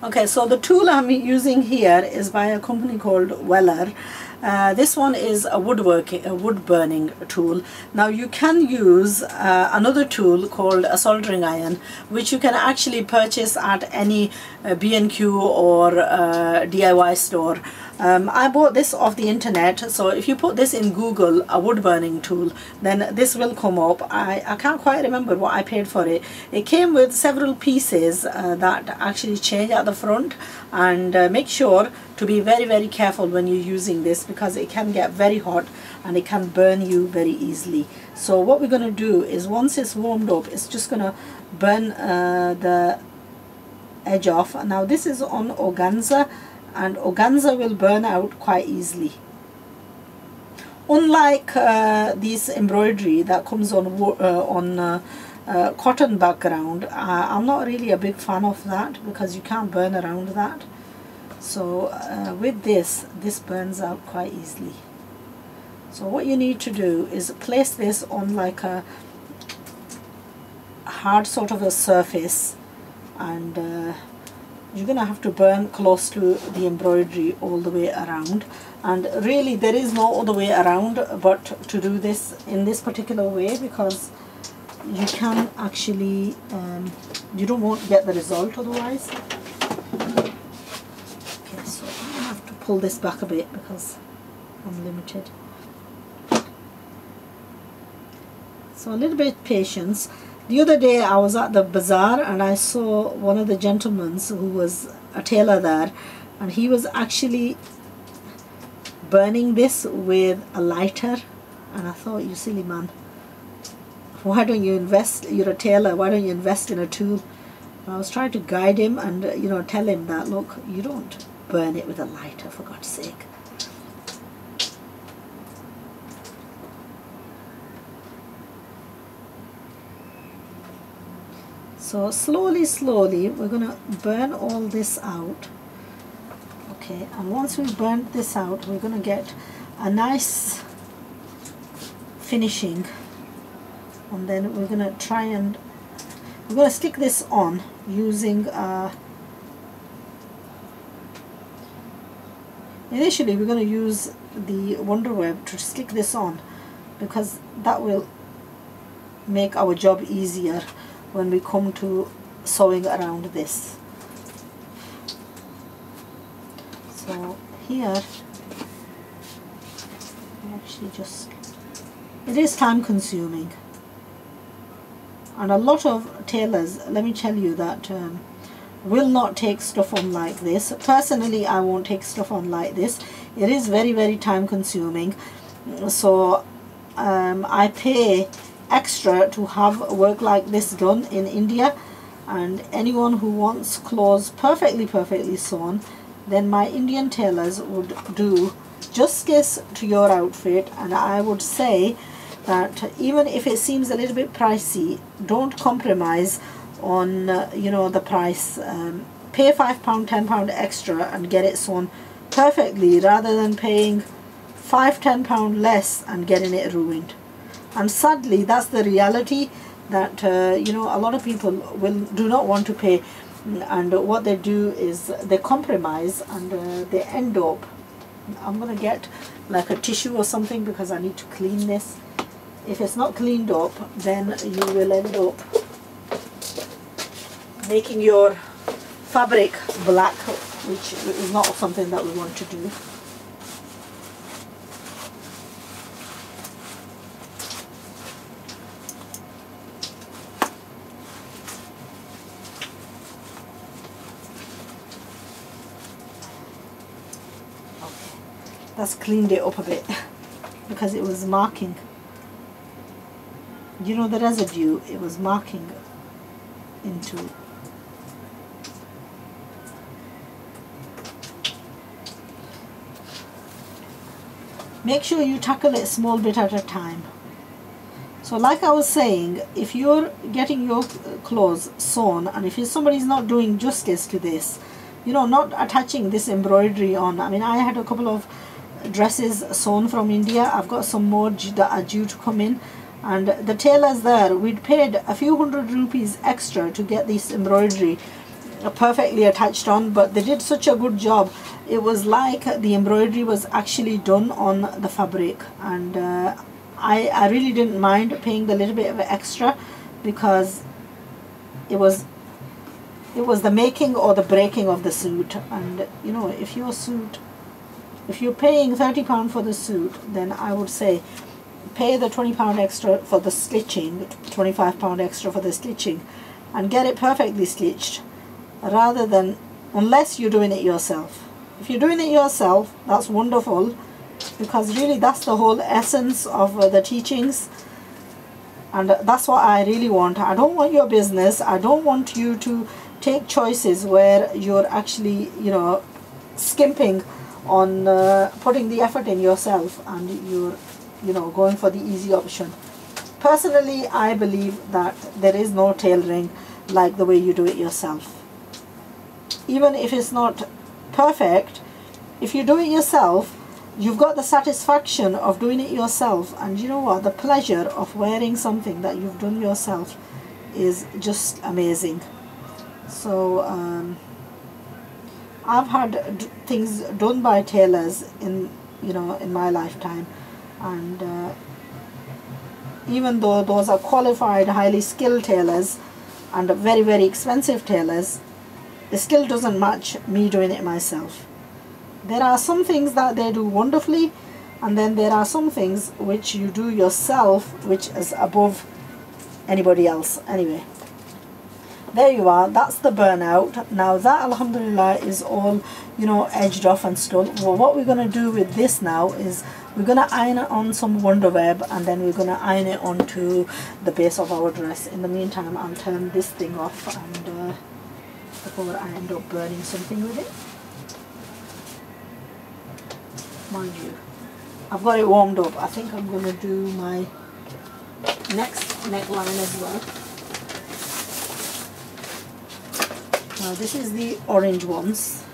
Okay, so the tool I'm using here is by a company called Weller. This one is a wood burning tool. Now you can use another tool called a soldering iron, which you can actually purchase at any B&Q or DIY store. I bought this off the internet, so if you put this in Google, a wood burning tool, then this will come up. I can't quite remember what I paid for it. It came with several pieces that actually change at the front, and make sure to be very careful when you're using this, because it can get very hot and it can burn you very easily. So what we're going to do is, once it's warmed up, it's just going to burn the edge off. Now this is on organza, and organza will burn out quite easily, unlike this embroidery that comes on cotton background. I'm not really a big fan of that, because you can't burn around that. So with this burns out quite easily. So what you need to do is place this on like a hard sort of a surface, and you're gonna have to burn close to the embroidery all the way around. And really there is no other way around but to do this in this particular way, because you can actually you won't get the result otherwise. Okay, so I have to pull this back a bit because I'm limited. So a little bit of patience. The other day I was at the bazaar and I saw one of the gentlemen who was a tailor there, and he was actually burning this with a lighter, and I thought, you silly man, why don't you invest, you're a tailor, why don't you invest in a tool? And I was trying to guide him and tell him that, look, you don't burn it with a lighter, for God's sake. So slowly we're going to burn all this out. Okay, and once we've burnt this out, we're going to get a nice finishing, and then we're going to try and we're going to stick this on using initially we're going to use the Wonder Web to stick this on, because that will make our job easier when we come to sewing around this. So here actually it is time consuming, and a lot of tailors, let me tell you, that will not take stuff on like this. Personally, I won't take stuff on like this. It is very time consuming, so I pay extra to have work like this done in India, and anyone who wants clothes perfectly sewn, then my Indian tailors would do justice to your outfit. And I would say that even if it seems a little bit pricey, don't compromise on the price. Pay £5, £10 extra and get it sewn perfectly, rather than paying £5–10 less and getting it ruined. And sadly, that's the reality, that a lot of people do not want to pay, and what they do is they compromise, and they end up, I'm going to get like a tissue or something because I need to clean this. If it's not cleaned up, then you will end up making your fabric black, which is not something that we want to do. That's cleaned it up a bit because it was marking, the residue, it was marking into. Make sure you tackle it small bit at a time. So like I was saying, if you're getting your clothes sewn, and if somebody's not doing justice to this, not attaching this embroidery on. I mean, I had a couple of dresses sewn from India. I've got some more that are due to come in, and the tailors there, we'd paid a few hundred rupees extra to get this embroidery perfectly attached on, but they did such a good job. It was like the embroidery was actually done on the fabric, and I really didn't mind paying the little bit of extra, because it was the making or the breaking of the suit. And you know, if you're paying £30 for the suit, then I would say pay the £20 extra for the stitching, £25 extra for the stitching, and get it perfectly stitched, rather than, unless you're doing it yourself. If you're doing it yourself, that's wonderful, because really that's the whole essence of the teachings, and that's what I really want. I don't want your business, I don't want you to take choices where you're actually, you know, skimping on putting the effort in yourself, and you're, you know, going for the easy option. Personally, I believe that there is no tailoring like the way you do it yourself. Even if it's not perfect, if you do it yourself, you've got the satisfaction of doing it yourself, and you know what, the pleasure of wearing something that you've done yourself is just amazing. So I've had things done by tailors in, you know, in my lifetime, and even though those are qualified, highly skilled tailors and very, very expensive tailors, it still doesn't match me doing it myself. There are some things that they do wonderfully, and then there are some things which you do yourself which is above anybody else. Anyway, there you are, that's the burnout. Now that, alhamdulillah, is all, you know, edged off and stuff. Well, what we're going to do with this now is we're going to iron it on some wonder web, and then we're going to iron it onto the base of our dress. In the meantime, I'll turn this thing off, and before I end up burning something with it. Mind you, I've got it warmed up. I think I'm going to do my next neckline as well. Now this is the orange ones.